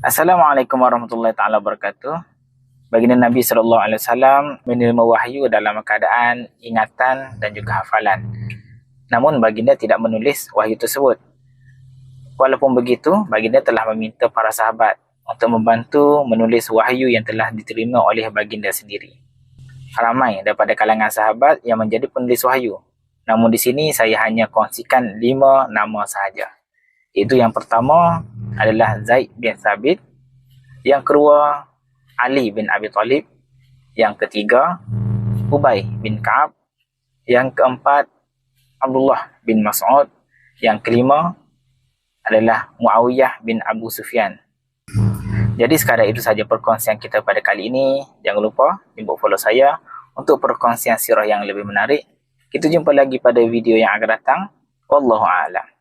Assalamualaikum warahmatullahi taala wabarakatuh. Baginda Nabi SAW menerima wahyu dalam keadaan ingatan dan juga hafalan. Namun baginda tidak menulis wahyu tersebut. Walaupun begitu, baginda telah meminta para sahabat untuk membantu menulis wahyu yang telah diterima oleh baginda sendiri. Ramai daripada kalangan sahabat yang menjadi penulis wahyu. Namun di sini saya hanya kongsikan 5 nama sahaja. Itu yang pertama adalah Zaid bin Thabit, yang kedua Ali bin Abi Talib, yang ketiga Ubay bin Ka'ab, yang keempat Abdullah bin Mas'ud, yang kelima adalah Muawiyah bin Abu Sufyan. Jadi sekadar itu saja perkongsian kita pada kali ini. Jangan lupa jemput follow saya untuk perkongsian sirah yang lebih menarik. Kita jumpa lagi pada video yang akan datang. Wallahu a'lam.